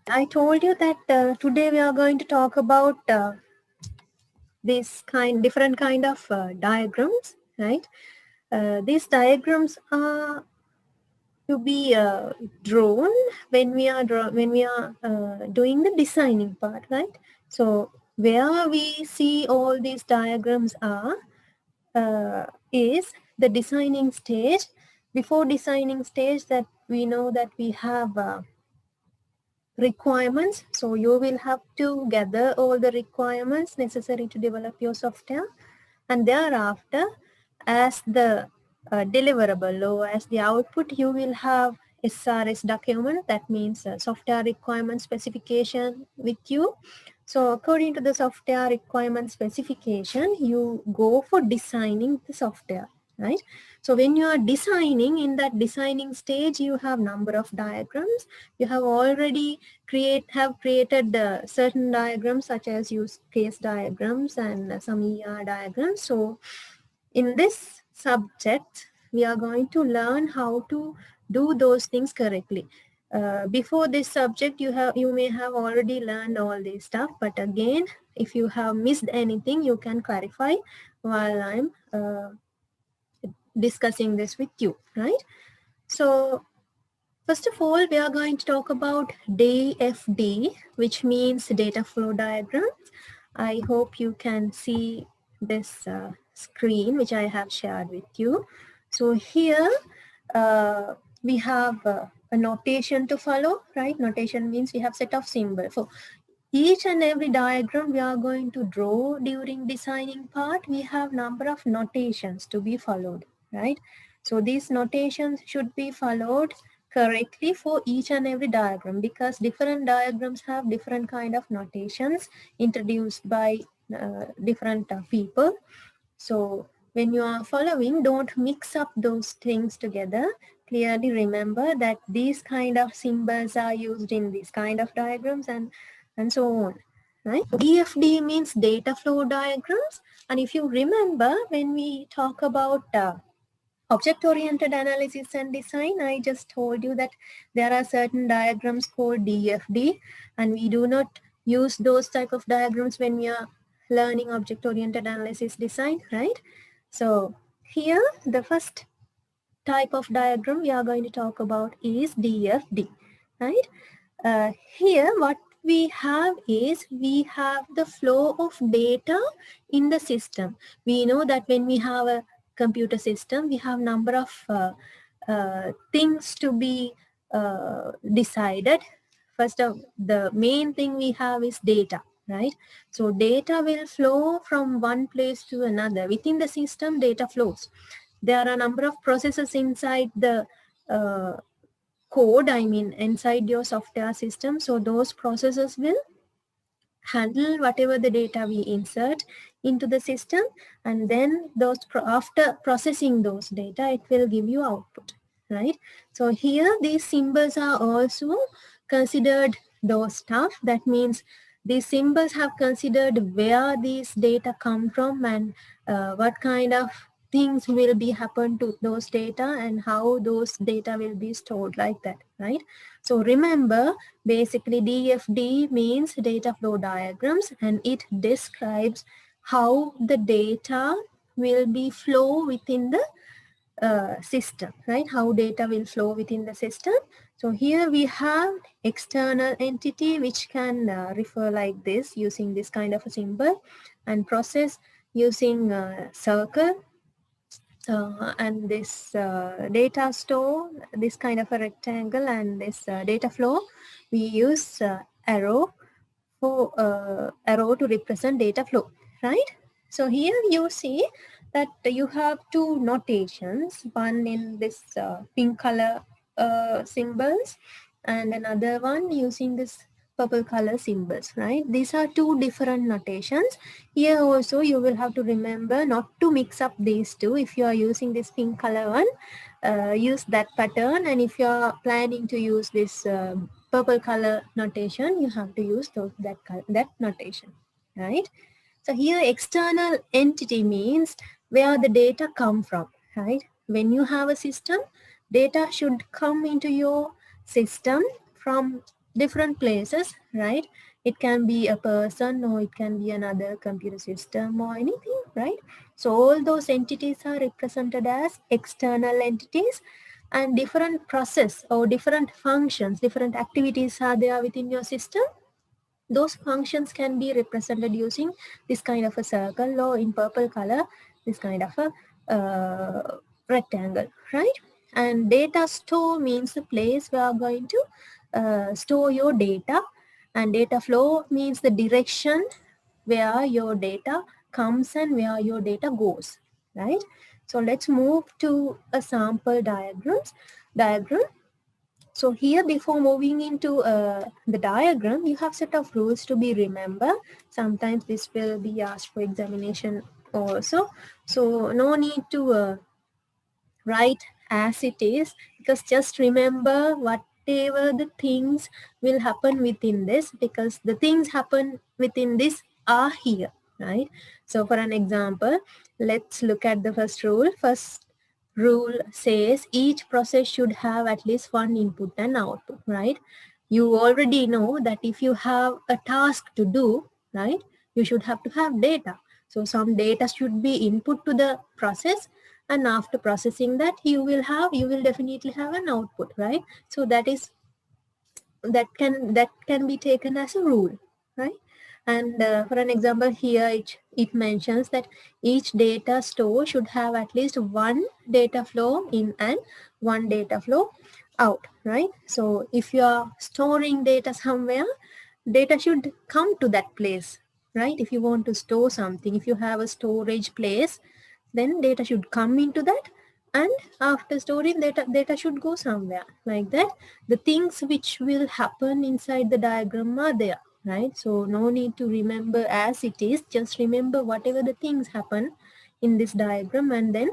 I told you that today we are going to talk about different kind of diagrams, right? These diagrams are to be drawn when we are doing the designing part, right? So where we see all these diagrams are is the designing stage. Before designing stage, that we know that we have requirements. So you will have to gather all the requirements necessary to develop your software, and thereafter, as the deliverable or as the output, you will have SRS document. That means software requirement specification with you. So according to the software requirement specification, you go for designing the software, right? So when you are designing, in that designing stage, you have number of diagrams. You have already created certain diagrams such as use case diagrams and some ER diagrams. So in this subject, we are going to learn how to do those things correctly. Before this subject, you may have already learned all this stuff, but again, if you have missed anything, you can clarify while I'm discussing this with you, right? So first of all, we are going to talk about DFD, which means data flow diagrams. I hope you can see this screen, which I have shared with you. So here we have a notation to follow, right? Notation means we have set of symbols. So each and every diagram we are going to draw during designing part, we have number of notations to be followed, right? So these notations should be followed correctly for each and every diagram, because different diagrams have different kind of notations introduced by different people. So when you are following, don't mix up those things together. Clearly remember that these kind of symbols are used in these kind of diagrams, and so on, right? DFD means data flow diagrams. And if you remember, when we talk about object-oriented analysis and design, I just told you that there are certain diagrams called DFD, and we do not use those type of diagrams when we are learning object-oriented analysis design, right? So here, the first type of diagram we are going to talk about is DFD, right? Here, what we have is we have the flow of data in the system. We know that when we have a computer system, we have number of things to be decided. First of the main thing we have is data, right? So data will flow from one place to another. Within the system, data flows. There are a number of processes inside the code, I mean inside your software system. So those processes will handle whatever the data we insert into the system, and then after processing those data, it will give you output, right? So here these symbols are also considered those stuff. That means these symbols have considered where these data come from, and what kind of things will be happen to those data, and how those data will be stored, like that, right? So remember, basically DFD means data flow diagrams, and it describes how the data will be flow within the system, right? How data will flow within the system. So here we have external entity, which can refer like this using this kind of a symbol, and process using circle, and this data store, this kind of a rectangle, and this data flow, we use arrow to represent data flow, right? So here you see that you have two notations, one in this pink color symbols, and another one using this purple color symbols, right? These are two different notations. Here also you will have to remember not to mix up these two. If you are using this pink color one, use that pattern, and if you are planning to use this purple color notation, you have to use that notation, right? So here external entity means where the data come from, right? When you have a system, data should come into your system from different places, right? It can be a person or it can be another computer system or anything, right? So all those entities are represented as external entities, and different process or different functions, different activities are there within your system. Those functions can be represented using this kind of a circle, or in purple color, this kind of a rectangle, right? And data store means the place we are going to store your data, and data flow means the direction where your data comes and where your data goes, right? So let's move to a sample diagram. So here, before moving into the diagram, you have set of rules to be remember. Sometimes this will be asked for examination also. So no need to write as it is, because just remember whatever the things will happen within this, because the things happen within this are here, right? So for an example, let's look at the first rule. First rule says each process should have at least one input and output, right? You already know that if you have a task to do, right, you should have to have data. So some data should be input to the process, and after processing that you will definitely have an output, right? So that can be taken as a rule, right? And for an example here, it mentions that each data store should have at least one data flow in and one data flow out, right? So if you are storing data somewhere, data should come to that place, right? If you want to store something, if you have a storage place, then data should come into that, and after storing data should go somewhere, like that. The things which will happen inside the diagram are there, right? So no need to remember as it is, just remember whatever the things happen in this diagram, and then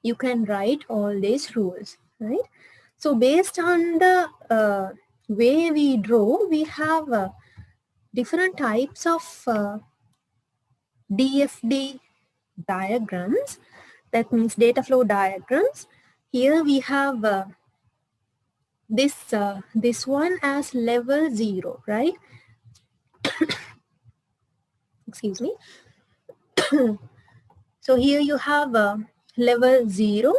you can write all these rules, right? So based on the way we draw, we have different types of DFD diagrams, that means data flow diagrams. Here we have this one as level 0, right? Excuse me. So here you have level 0,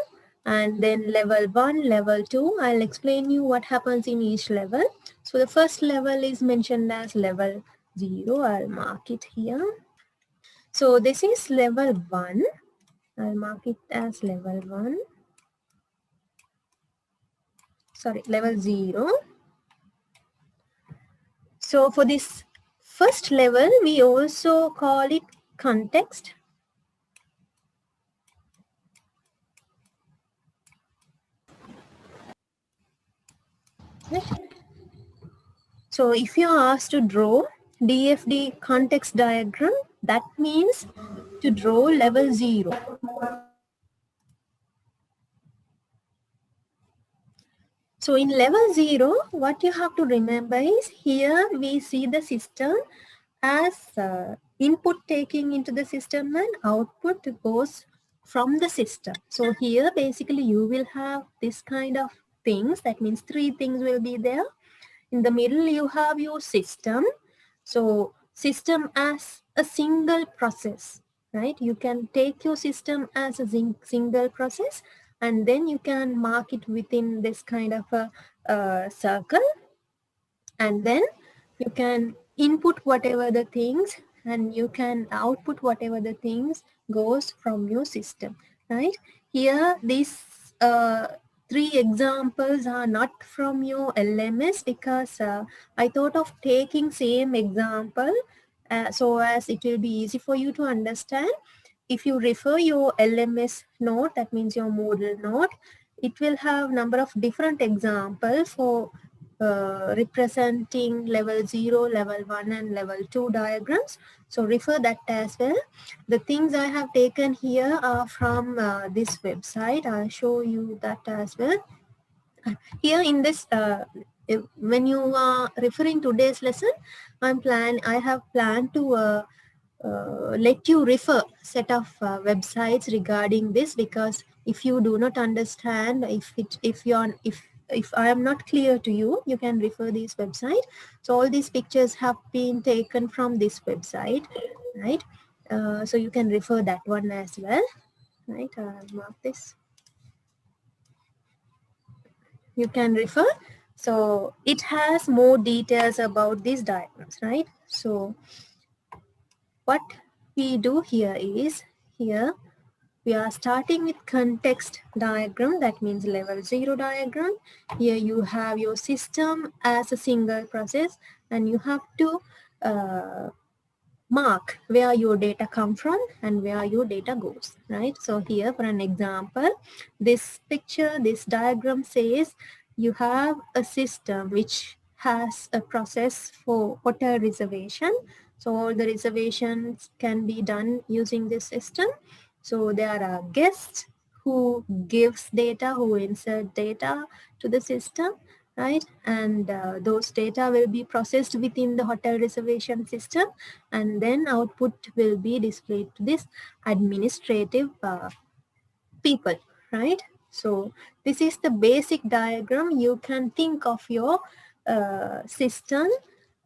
and then level 1, level 2. I'll explain you what happens in each level. So the first level is mentioned as level 0. I'll mark it here. So this is level 1. I'll mark it as level 1. Sorry, level 0. So for this first level, we also call it context. So if you are asked to draw DFD context diagram, that means to draw level 0. So in level 0, what you have to remember is, here we see the system as input taking into the system and output goes from the system. So here basically you will have this kind of things. That means 3 things will be there. In the middle you have your system. So system as a single process, right? You can take your system as a single process, and then you can mark it within this kind of a circle, and then you can input whatever the things and you can output whatever the things goes from your system, right? Here these uh, 3 examples are not from your LMS, because I thought of taking same example so as it will be easy for you to understand. If you refer your LMS note, that means your model note, it will have number of different examples for representing level 0, level 1 and level 2 diagrams. So refer that as well. The things I have taken here are from this website. I'll show you that as well. Here in this, when you are referring today's lesson, I have planned to let you refer set of websites regarding this, because if you do not understand, if if I am not clear to you, you can refer this website. So all these pictures have been taken from this website, right? So you can refer that one as well, right? Mark this. You can refer. So it has more details about these diagrams, right? So what we do here is, here we are starting with context diagram, that means level 0 diagram. Here you have your system as a single process, and you have to mark where your data come from and where your data goes, right? So here for an example, this picture, this diagram says you have a system which has a process for hotel reservation. So all the reservations can be done using this system. So there are guests who gives data, who insert data to the system, right? And those data will be processed within the hotel reservation system, and then output will be displayed to this administrative people, right? So this is the basic diagram. You can think of your system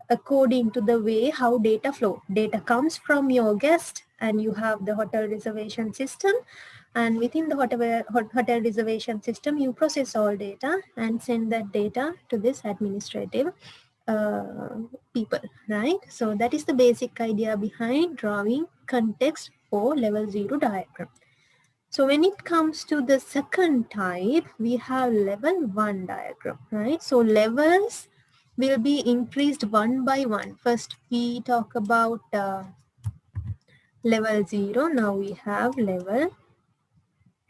according to the way how data flow. Data comes from your guest, and you have the hotel reservation system, and within the hotel reservation system you process all data and send that data to this administrative people, right? So that is the basic idea behind drawing context for level 0 diagram. So when it comes to the second type, we have level 1 diagram, right? So levels will be increased one by one. First we talk about level 0. Now we have level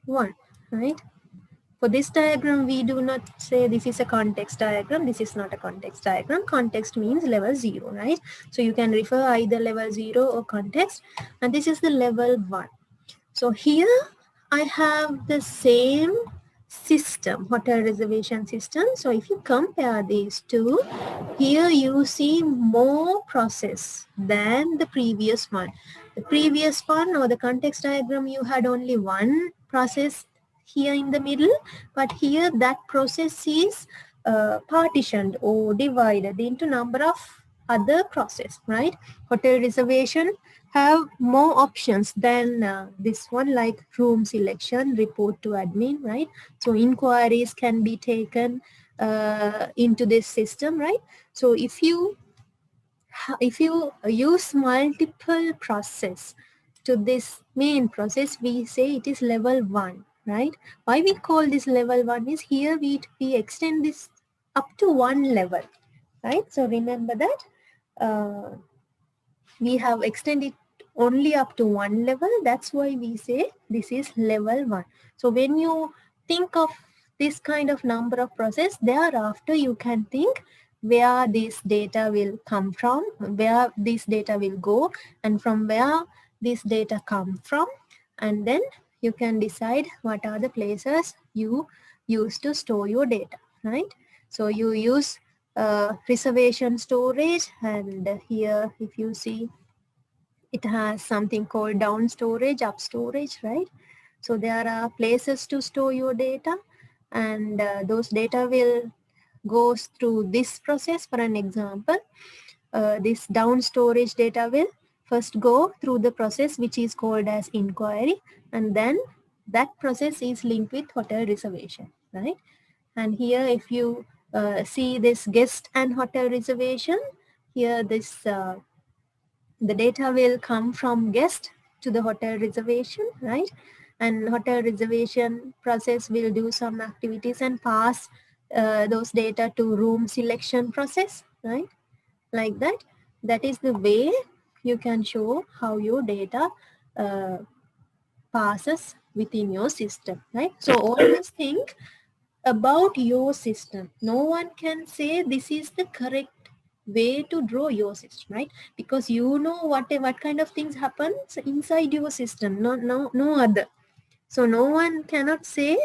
1, right? For this diagram, we do not say this is a context diagram. This is not a context diagram. Context means level 0, right? So you can refer either level 0 or context. And this is the level 1. So here I have the same system, hotel reservation system. So if you compare these two, here you see more process than the previous one. The previous one, or the context diagram, you had only one process here in the middle, but here that process is partitioned or divided into number of other process, right? Hotel reservation have more options than this one, like room selection, report to admin, right? So inquiries can be taken into this system, right? So if you use multiple process to this main process, we say it is level 1, right? Why we call this level 1 is, here we extend this up to one level, right? So remember that we have extended only up to one level. That's why we say this is level 1. So when you think of this kind of number of process, thereafter you can think where this data will come from, where this data will go, and from where this data come from, and then you can decide what are the places you use to store your data, right? So you use reservation storage, and here if you see, it has something called down storage, up storage, right? So there are places to store your data, and those data will goes through this process. For an example, this down storage data will first go through the process which is called as inquiry, and then that process is linked with hotel reservation, right? And here if you see this guest and hotel reservation, here this the data will come from guest to the hotel reservation, right? And hotel reservation process will do some activities and pass those data to room selection process, right? Like that. That is the way you can show how your data passes within your system, right? So always think about your system. No one can say this is the correct way to draw your system, right? Because you know what kind of things happen inside your system, no other. So no one cannot say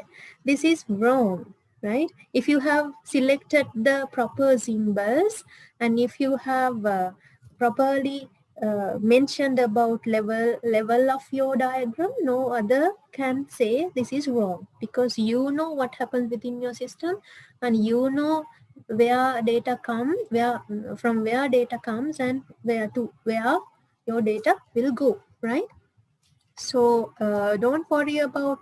this is wrong, right? If you have selected the proper symbols, and if you have properly mentioned about level of your diagram, no other can say this is wrong, because you know what happens within your system, and you know where data come, where from where data comes, and where your data will go, right? So don't worry about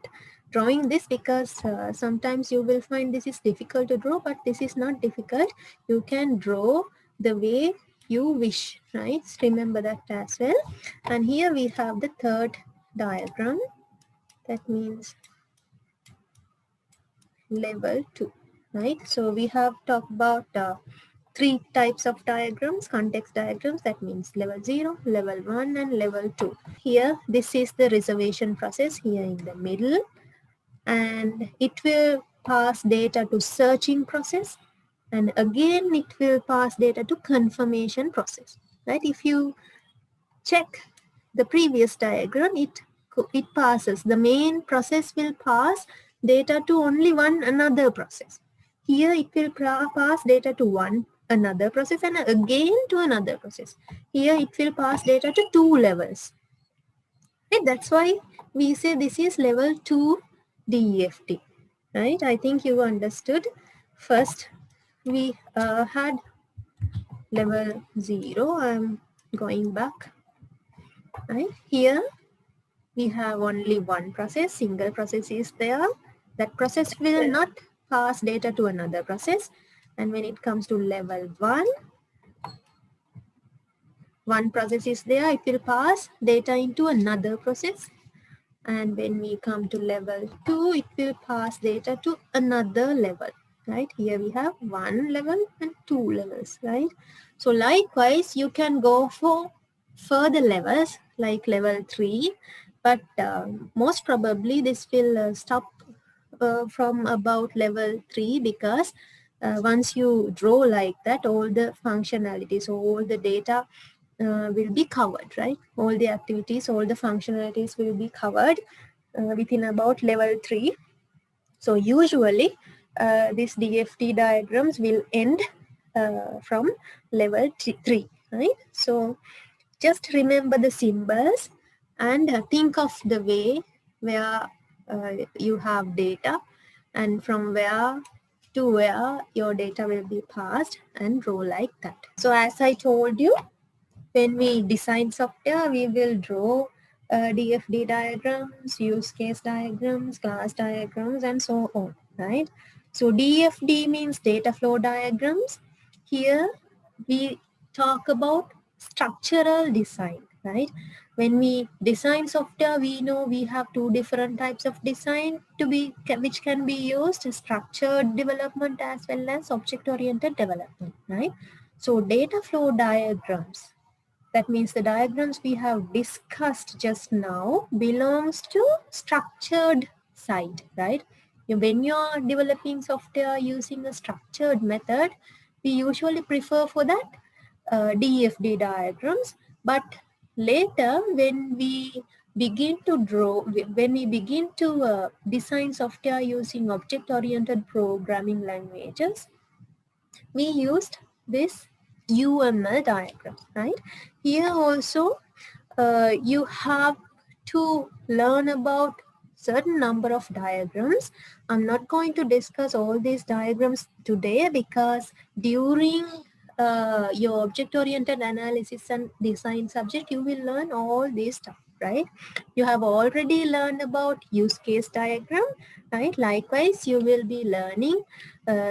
drawing this, because sometimes you will find this is difficult to draw, but this is not difficult. You can draw the way you wish, right? Remember that as well. And here we have the third diagram. That means level 2, right? So we have talked about three types of diagrams: context diagrams, that means level 0, level 1, and level 2. Here, this is the reservation process here in the middle, and it will pass data to searching process, and again it will pass data to confirmation process, right? If you check the previous diagram, it passes, the main process will pass data to only one another process. Here it will pass data to one another process, and again to another process. Here it will pass data to two levels. Okay, that's why we say this is level 2 DEFT, right? I think you understood. First we had level 0. I'm going back. Right here we have only one process, single process is there. That process will not pass data to another process. And when it comes to level 1, one process is there, it will pass data into another process. And when we come to level 2, it will pass data to another level, right? Here we have one level and two levels, right? So likewise, you can go for further levels like level 3, but most probably this will stop from about level 3, because once you draw like that, all the functionalities, all the data will be covered, right? All the activities, all the functionalities will be covered within about level 3. So usually these DFT diagrams will end from level 3, right? So just remember the symbols and think of the way where you have data, and from where to where your data will be passed, and draw like that. So as I told you, when we design software, we will draw DFD diagrams, use case diagrams, class diagrams, and so on, right? So DFD means data flow diagrams. Here we talk about structural design, right? When we design software, we know we have two different types of design which can be used: structured development as well as object-oriented development, right? So data flow diagrams, that means the diagrams we have discussed just now, belongs to structured side, right? When you are developing software using a structured method, we usually prefer for that DFD diagrams. But later, when we begin to design software using object-oriented programming languages, we used this UML diagram, right? Here also, you have to learn about certain number of diagrams. I'm not going to discuss all these diagrams today, because during your object-oriented analysis and design subject, you will learn all these stuff, right? You have already learned about use case diagram, right? Likewise, you will be learning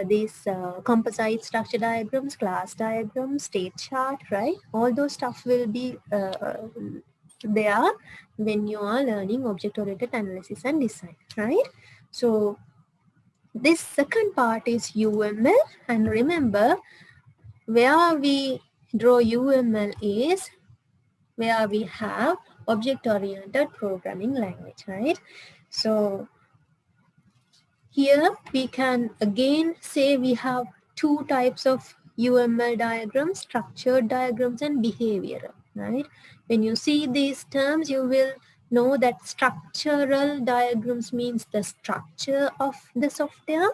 these composite structure diagrams, class diagrams, state chart, right? All those stuff will be there when you are learning object-oriented analysis and design, right? So this second part is UML, and remember, where we draw UML is where we have object-oriented programming language, right? So here we can again say we have two types of UML diagrams: structured diagrams and behavioral, right? When you see these terms, you will know that structural diagrams means the structure of the software,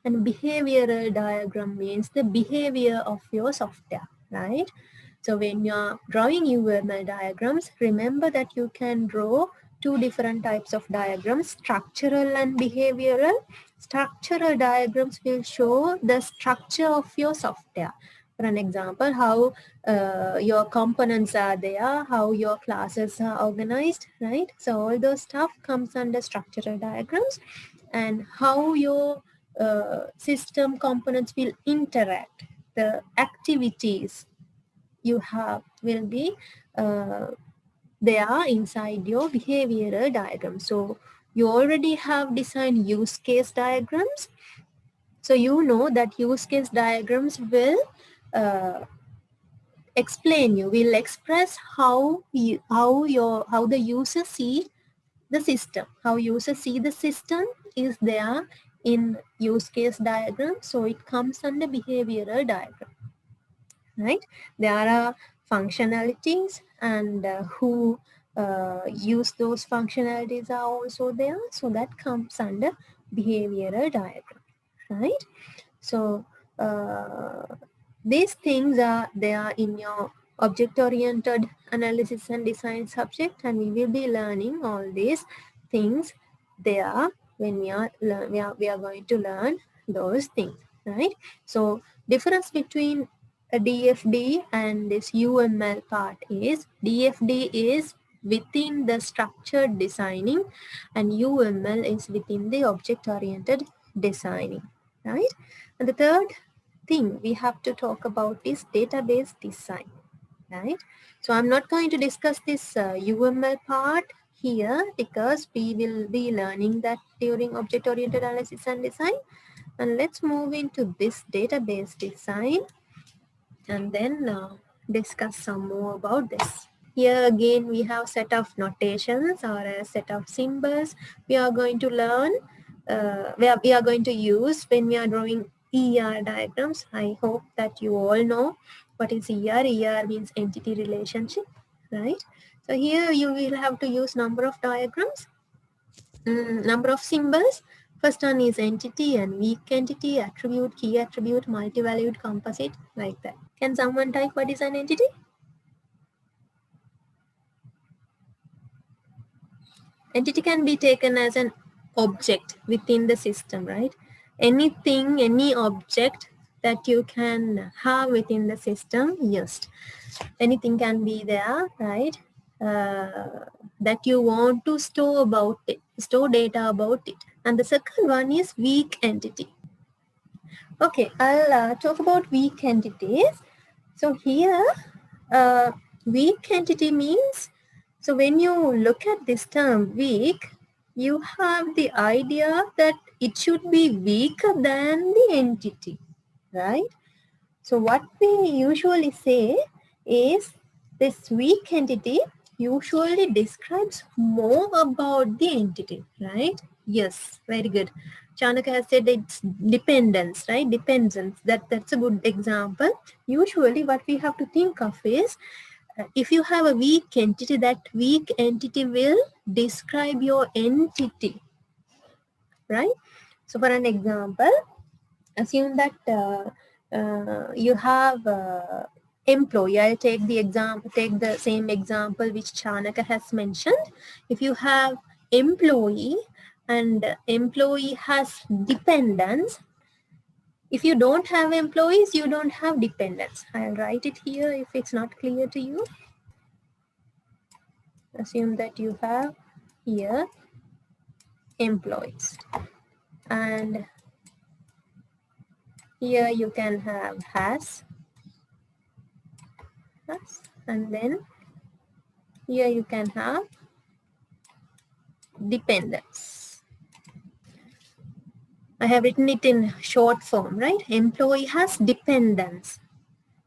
and behavioral diagram means the behavior of your software, right? So when you are drawing UML diagrams, remember that you can draw two different types of diagrams, structural and behavioral. Structural diagrams will show the structure of your software. For an example, how your components are there, how your classes are organized, right? So all those stuff comes under structural diagrams, and how your system components will interact, the activities you have will be there inside your behavioral diagram. So you already have designed use case diagrams. So you know that use case diagrams will explain, you will express how the user see the system, how users see the system is there in use case diagram. So it comes under behavioral diagram, right? There are functionalities, and who use those functionalities are also there. So that comes under behavioral diagram, right? So these things are there in your object-oriented analysis and design subject, and we will be learning all these things there when we are going to learn those things, right? So difference between a DFD and this UML part is, DFD is within the structured designing and UML is within the object-oriented designing, right? And the third thing we have to talk about is database design, right? So I'm not going to discuss this UML part here because we will be learning that during object-oriented analysis and design. And let's move into this database design and then discuss some more about this. Here again we have set of notations or a set of symbols we are going to learn, we are going to use when we are drawing ER diagrams. I hope that you all know what is ER. ER means entity relationship, right? So here you will have to use number of diagrams, number of symbols. First one is entity and weak entity, attribute, key attribute, multi-valued, composite, like that. Can someone type what is an entity? Entity can be taken as an object within the system, right? Anything, any object that you can have within the system, yes. Anything can be there, right? That you want to store about it, store data about it. And the second one is weak entity. Okay, I'll talk about weak entities. So here, weak entity means, so when you look at this term weak, you have the idea that it should be weaker than the entity, right? So what we usually say is this weak entity usually describes more about the entity, right? Yes, very good. Chanaka has said it's dependence, right? Dependence. That's a good example. Usually what we have to think of is, if you have a weak entity, that weak entity will describe your entity, right? So for an example, assume that you have employee. I'll take the same example which Chanaka has mentioned. If you have employee and employee has dependents, if you don't have employees, you don't have dependents. I'll write it here if it's not clear to you. Assume that you have here employees, and here you can have has, and then here you can have dependents. I have written it in short form, right? Employee has dependents.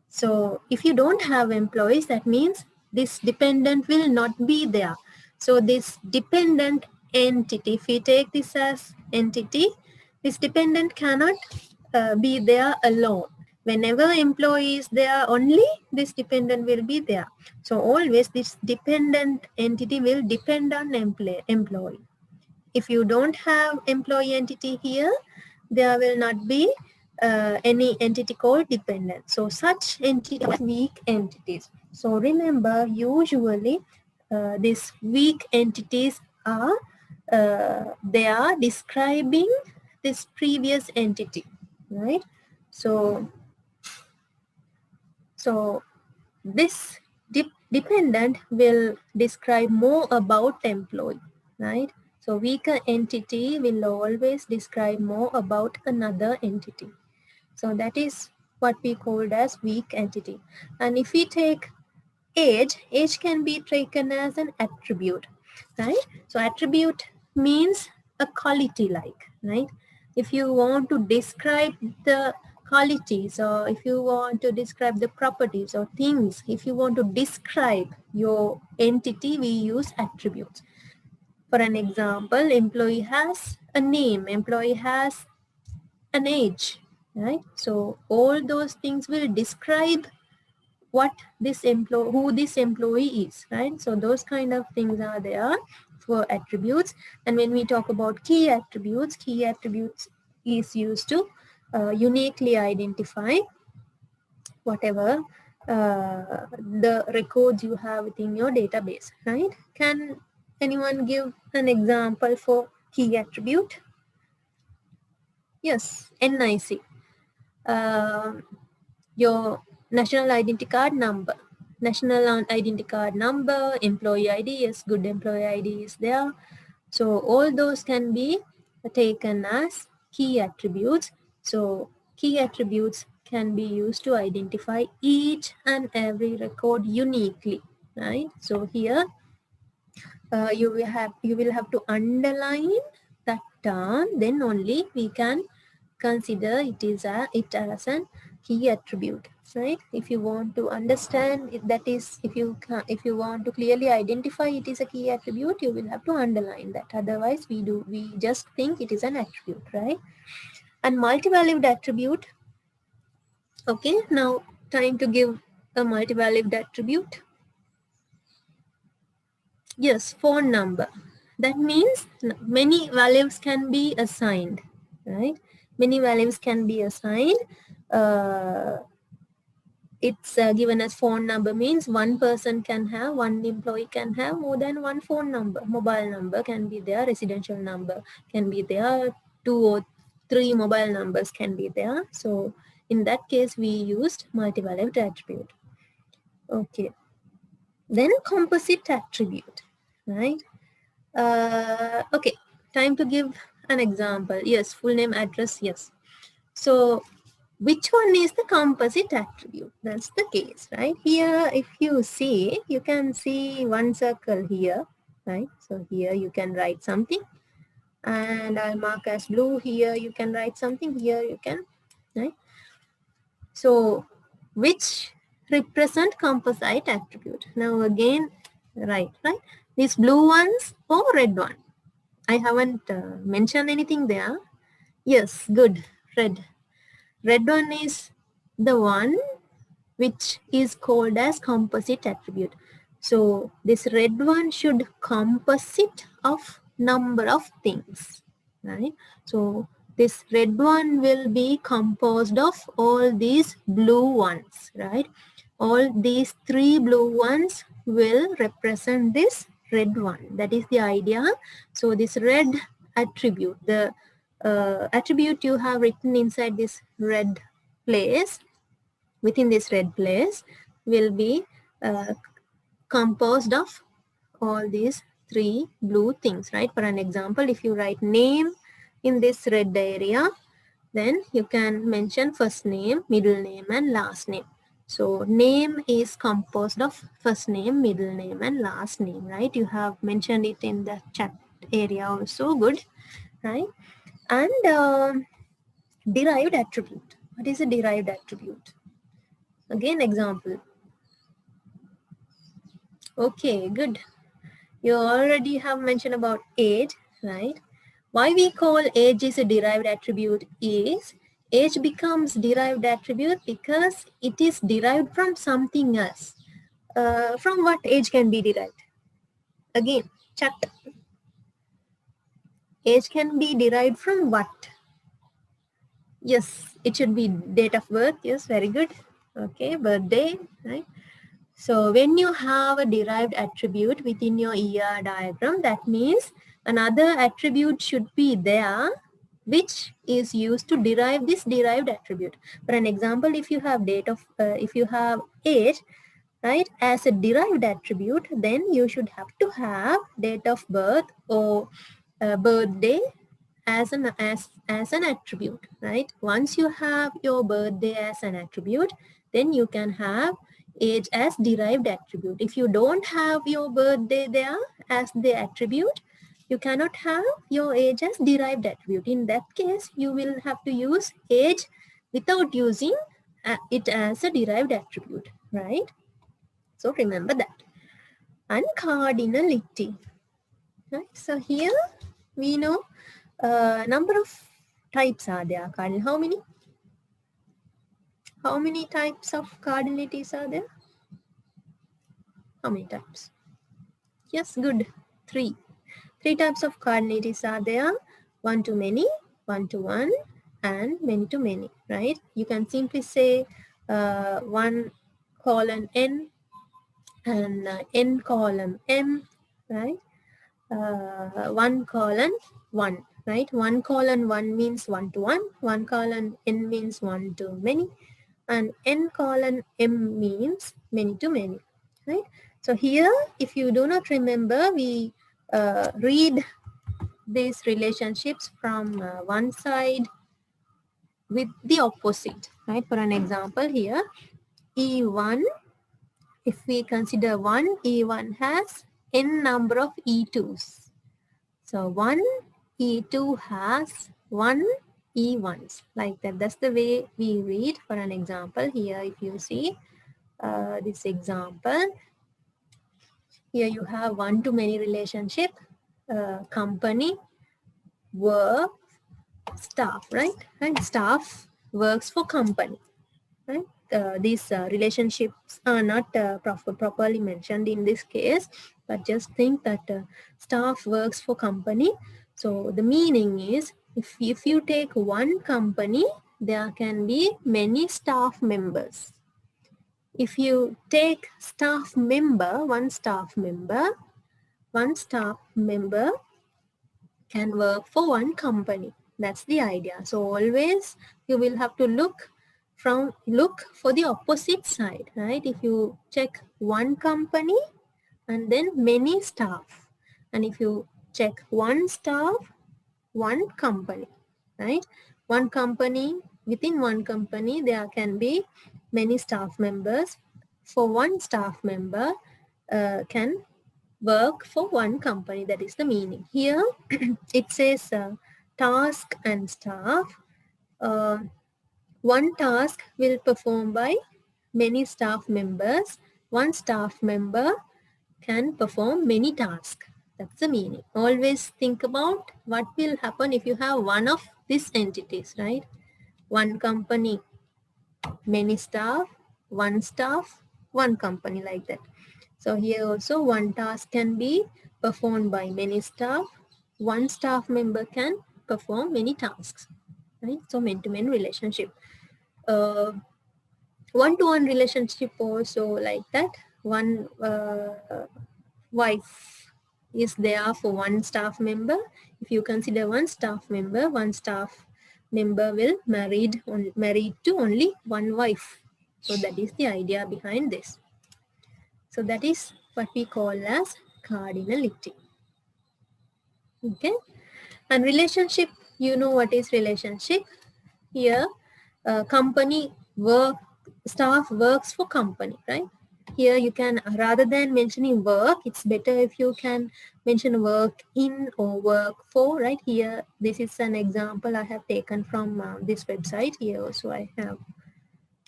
So if you don't have employees, that means this dependent will not be there. So this dependent entity, if we take this as entity, this dependent cannot be there alone. Whenever employee is there, only this dependent will be there. So always this dependent entity will depend on employee. If you don't have employee entity here, there will not be any entity called dependent. So such entities are weak entities. So remember, usually these weak entities are they are describing this previous entity, right? So this dependent will describe more about employee, right? So weaker entity will always describe more about another entity. So that is what we called as weak entity. And if we take age can be taken as an attribute, right? So attribute means a quality like, right? If you want to describe the qualities, or if you want to describe the properties or things, if you want to describe your entity, we use attributes. For an example, employee has a name, employee has an age, right? So all those things will describe what this who this employee is, right? So those kind of things are there for attributes. And when we talk about key attributes is used to uniquely identify whatever the records you have within your database, right? Can anyone give an example for key attribute? Yes, NIC. Your national identity card number. National identity card number, employee ID, yes, good employee ID is there. So all those can be taken as key attributes. So key attributes can be used to identify each and every record uniquely, right? So here you will have to underline that term, then only we can consider it as an key attribute, right? If you want to understand it, that is, if you want to clearly identify it is a key attribute, you will have to underline that. Otherwise we just think it is an attribute, right? And multi-valued attribute. Okay, now time to give a multi-valued attribute. Yes, phone number. That means many values can be assigned, right? Many values can be assigned. It's given as phone number means one employee can have more than one phone number. Mobile number can be there, residential number can be there, 2 or 3 mobile numbers can be there. So in that case, we used multi-valued attribute. Okay. Then composite attribute, right? Okay, time to give an example. Yes, full name, address, yes. So which one is the composite attribute? That's the case, right? Here, if you see, you can see one circle here, right? So here you can write something, and I'll mark as blue. Here you can write something, here you can, right? So which represent composite attribute? Now again, right? These blue ones or red one? I haven't mentioned anything there. Yes, good, red. Red one is the one which is called as composite attribute. So this red one should composite of number of things, right? So this red one will be composed of all these blue ones, right? All these 3 blue ones will represent this red one. That is the idea. So this red attribute, the attribute you have written inside this red place, within this red place, will be composed of all these 3 blue things, right? For an example, if you write name in this red area, then you can mention first name, middle name, and last name. So name is composed of first name, middle name, and last name, right? You have mentioned it in the chat area also, good, right? And derived attribute. What is a derived attribute? Again, example. Okay, good. You already have mentioned about age, right? Why we call age is a derived attribute is age becomes derived attribute because it is derived from something else. From what age can be derived? Again, chat. Age can be derived from what? Yes, it should be date of birth. Yes, very good. Okay, birthday, right? So when you have a derived attribute within your ER diagram, that means another attribute should be there which is used to derive this derived attribute. For an example, if you have if you have age, right, as a derived attribute, then you should have to have date of birth or birthday as an attribute, right? Once you have your birthday as an attribute, then you can have age as derived attribute. If you don't have your birthday there as the attribute, you cannot have your age as derived attribute. In that case, you will have to use age without using it as a derived attribute, right? So remember that. And cardinality, right? So here we know number of types are there. Cardinal, how many? How many types of cardinalities are there? How many types? Yes, good. Three. Three types of cardinalities are there. One to many, one to one, and many to many, right? You can simply say 1 colon n and n column m, right? 1 colon 1, right? 1 colon 1 means 1 to 1, 1 colon n means 1 to many, and n colon m means many to many, right? So here, if you do not remember, we read these relationships from one side with the opposite, right? For an example here, E1, if we consider 1, E1 has n number of E2s. So 1 E2 has 1 E1s, like that. That's the way we read. For an example here, if you see this example, here you have one to many relationship, company, work, staff, right? And staff works for company, right? These relationships are not properly mentioned in this case, but just think that staff works for company. So the meaning is, if you take one company, there can be many staff members. If you take one staff member can work for one company. That's the idea. So always you will have to look for the opposite side, right? If you check one company and then many staff, and if you check one staff, one company, right? One company, within one company, there can be many staff members. For one staff member can work for one company. That is the meaning. Here it says task and staff. One task will perform by many staff members. One staff member can perform many tasks. That's the meaning. Always think about what will happen if you have one of these entities, right? One company, many staff, one company, like that. So here also one task can be performed by many staff. One staff member can perform many tasks, right? So man-to-man relationship. One-to-one relationship also like that. One wife is there for one staff member. If you consider one staff member will married to only one wife. So that is the idea behind this. So that is what we call as cardinality. Okay. And relationship, you know what is relationship. Here, company staff works for company, right? Here you can, rather than mentioning work, it's better if you can mention work in or work for, right? Here, this is an example I have taken from this website. Here also I have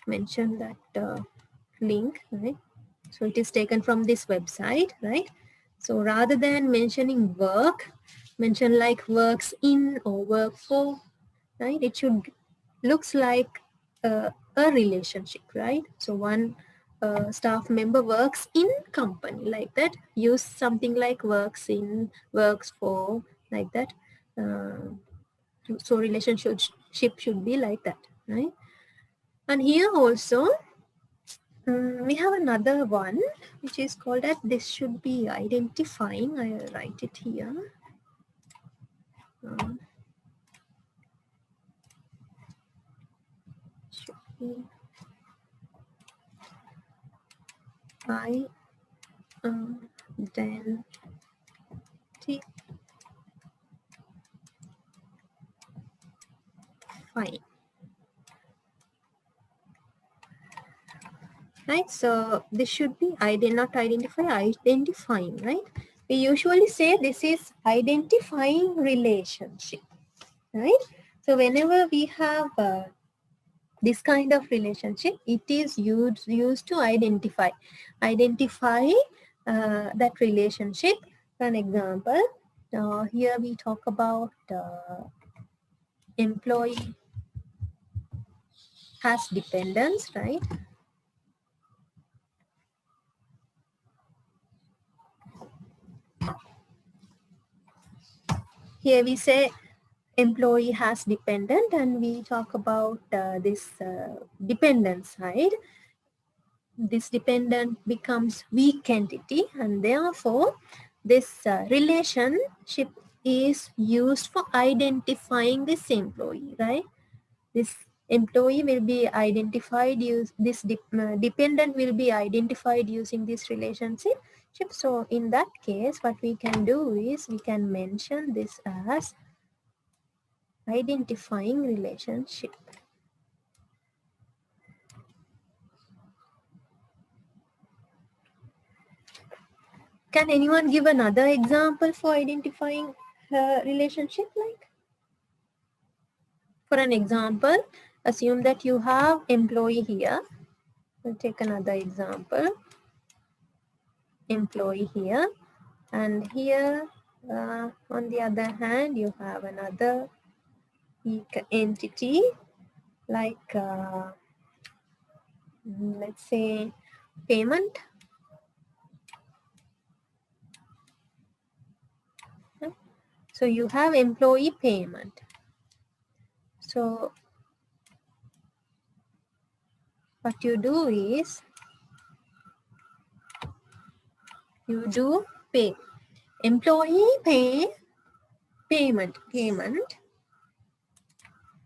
mentioned that link, right? So it is taken from this website, right? So rather than mentioning work, mention like works in or work for, right? It should looks like a relationship, right? So one staff member works in company, like that. Use something like works in, works for, like that. So relationship ship should be like that, right? And here also we have another one which is called that this should be identifying. I'll write it here. Should be identifying. Right, so this should be not identifying, right? We usually say this is identifying relationship, right? So whenever we have this kind of relationship, it is used to identify that relationship. For an example, here we talk about employee has dependents, right? Here we say employee has dependent, and we talk about this dependent side. This dependent becomes weak entity, and therefore this relationship is used for identifying this employee, right? This employee will be identified, dependent will be identified using this relationship. So in that case, what we can do is we can mention this as identifying relationship. Can anyone give another example for identifying relationship? Like, for an example, assume that you have employee here. We'll take another example. Employee here, and here on the other hand, you have another entity like let's say payment. So you have employee payment. So what you do is you do pay employee payment.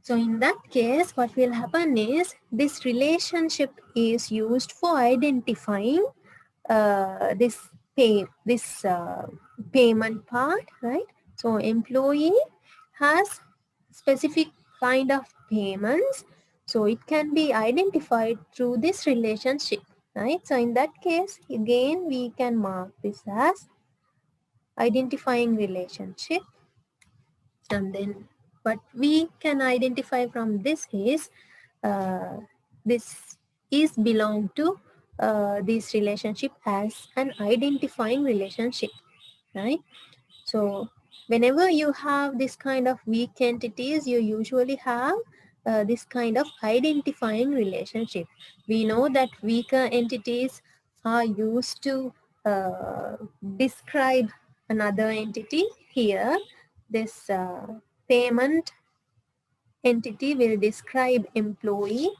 So in that case, what will happen is this relationship is used for identifying this payment part, right? So employee has specific kind of payments, so it can be identified through this relationship, right? So in that case, again, we can mark this as identifying relationship. And then what we can identify from this is this is belong to this relationship as an identifying relationship, right? So whenever you have this kind of weak entities, you usually have this kind of identifying relationship. We know that weaker entities are used to describe another entity. Here, this payment entity will describe employee,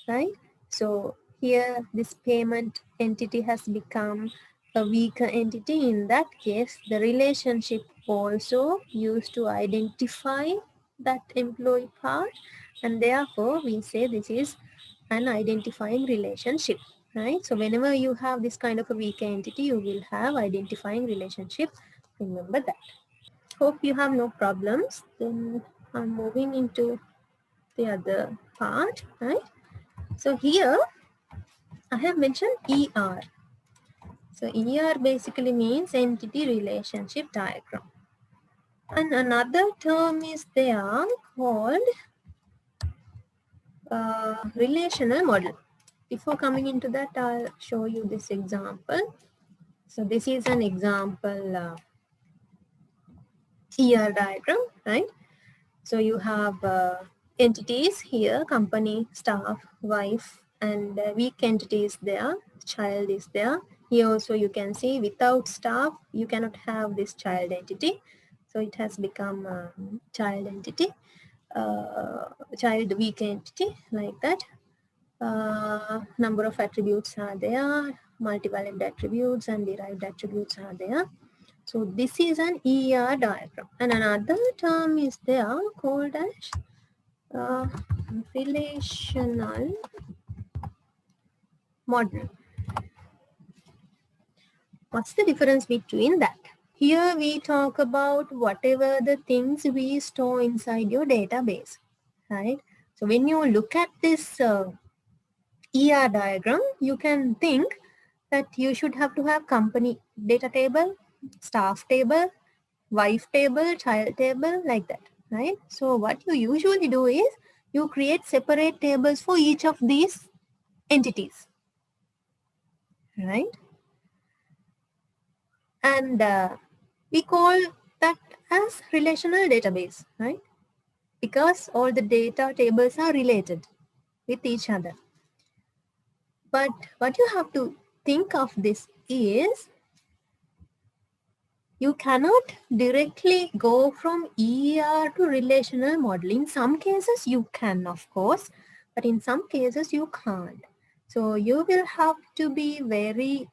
right? So here this payment entity has become a weaker entity. In that case, the relationship also used to identify that employee part, and therefore we say this is an identifying relationship, right? So whenever you have this kind of a weaker entity, you will have identifying relationship. Remember that. Hope you have no problems. Then I'm moving into the other part, right? So here I have mentioned ER. So ER basically means entity relationship diagram. And another term is there called relational model. Before coming into that, I'll show you this example. So this is an example ER diagram, right? So you have entities here, company, staff, wife, and weak entities there, child is there. Here also you can see without staff, you cannot have this child entity. So it has become a child entity. child weak entity like that. Number of attributes are there, multivalent attributes and derived attributes are there. So this is an ER diagram. And another term is there called as relational model. What's the difference between that? Here we talk about whatever the things we store inside your database, right? So when you look at this ER diagram, you can think that you should have to have company data table, staff table, wife table, child table, like that, right? So what you usually do is you create separate tables for each of these entities, right? And we call that as relational database, right? Because all the data tables are related with each other. But what you have to think of this is you cannot directly go from ER to relational model. In some cases you can, of course, but in some cases you can't. So you will have to be very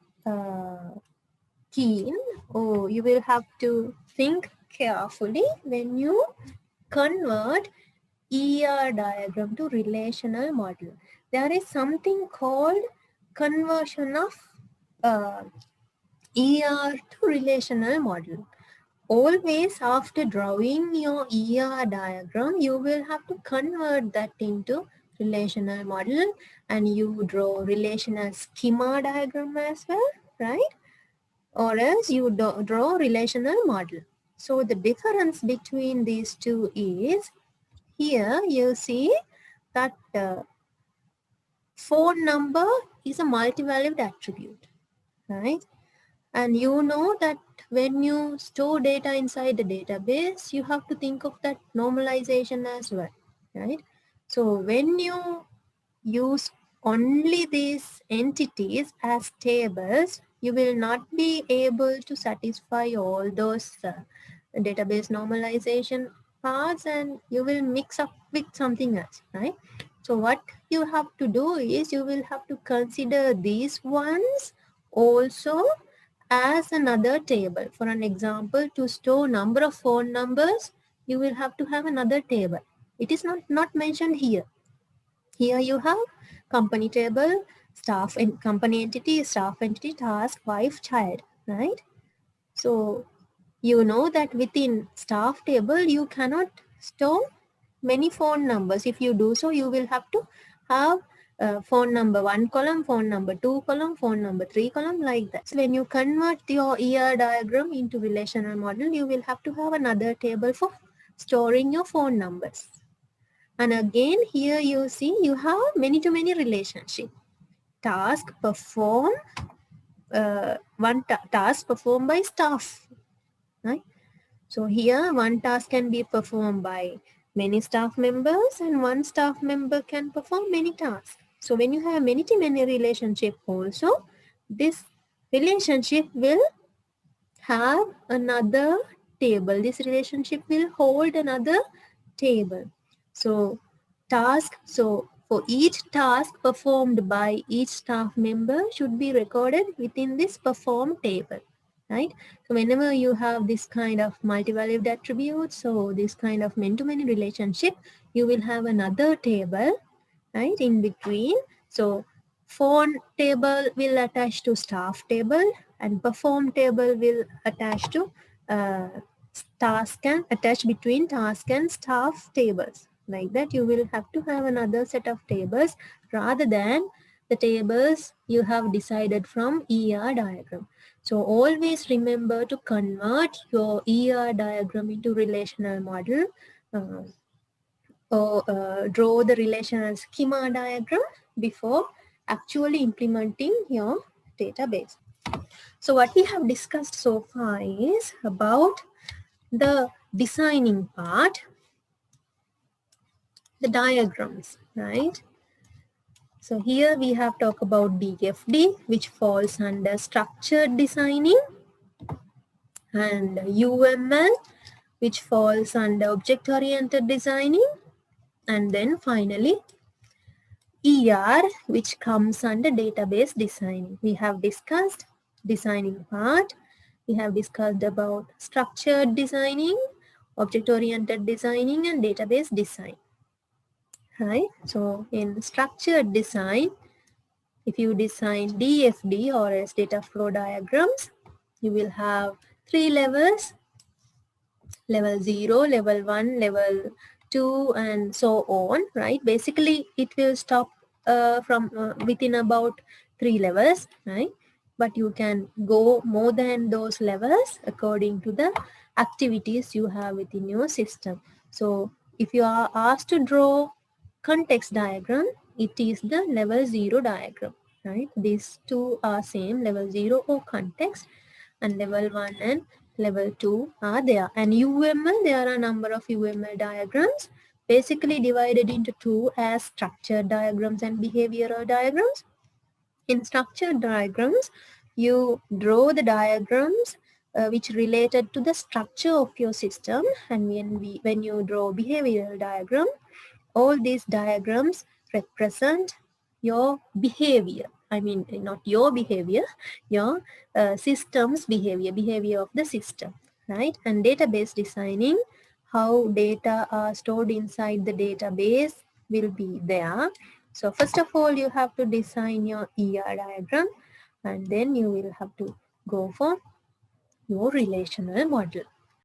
keen, or you will have to think carefully when you convert ER diagram to relational model. There is something called conversion of ER to relational model. Always after drawing your ER diagram, you will have to convert that into relational model, and you draw relational schema diagram as well, right? Or else you draw relational model. So the difference between these two is, here you see that phone number is a multi-valued attribute, right? And you know that when you store data inside the database, you have to think of that normalization as well, right? So when you use only these entities as tables, you will not be able to satisfy all those database normalization parts, and you will mix up with something else, right? So what you have to do is you will have to consider these ones also as another table. For an example, to store number of phone numbers, you will have to have another table. It is not mentioned here. Here you have company table, staff and company entity, staff entity, task, wife, child, right? So you know that within staff table, you cannot store many phone numbers. If you do so, you will have to have phone number 1 column, phone number 2 column, phone number 3 column, like that. So when you convert your ER diagram into relational model, you will have to have another table for storing your phone numbers. And again, here you see you have many-to-many relationship. Task perform, one task performed by staff, right? So here one task can be performed by many staff members, and one staff member can perform many tasks. So when you have many-to-many relationship also, this relationship will have another table. This relationship will hold another table. So for each task performed by each staff member should be recorded within this perform table, right? So whenever you have this kind of multi-valued attributes, so this kind of many-to-many relationship, you will have another table, right, in between. So phone table will attach to staff table, and perform table will attach to task and attach between task and staff tables. Like that, you will have to have another set of tables rather than the tables you have decided from ER diagram. So always remember to convert your ER diagram into relational model, or draw the relational schema diagram before actually implementing your database. So what we have discussed so far is about the designing part, the diagrams, right? So here we have talked about DFD, which falls under structured designing, and UML, which falls under object-oriented designing, And then finally, ER, which comes under database designing. We have discussed designing part. We have discussed about structured designing, object-oriented designing, and database design. Right? So in structured design, if you design DFD or as data flow diagrams, you will have 3 levels: level 0, level 1, level 2, and so on, right? Basically, it will stop from within about 3 levels, right? But you can go more than those levels according to the activities you have within your system. So if you are asked to draw context diagram, it is the level 0 diagram, right? These two are same, level 0 or context, and level 1 and level 2 are there. And UML, there are a number of UML diagrams basically divided into two as structured diagrams and behavioral diagrams. In structured diagrams, you draw the diagrams which related to the structure of your system, and when you draw behavioral diagram, all these diagrams represent your behavior. I mean, not your behavior, your system's behavior of the system, right? And database designing, how data are stored inside the database will be there. So first of all, you have to design your ER diagram, and then you will have to go for your relational model.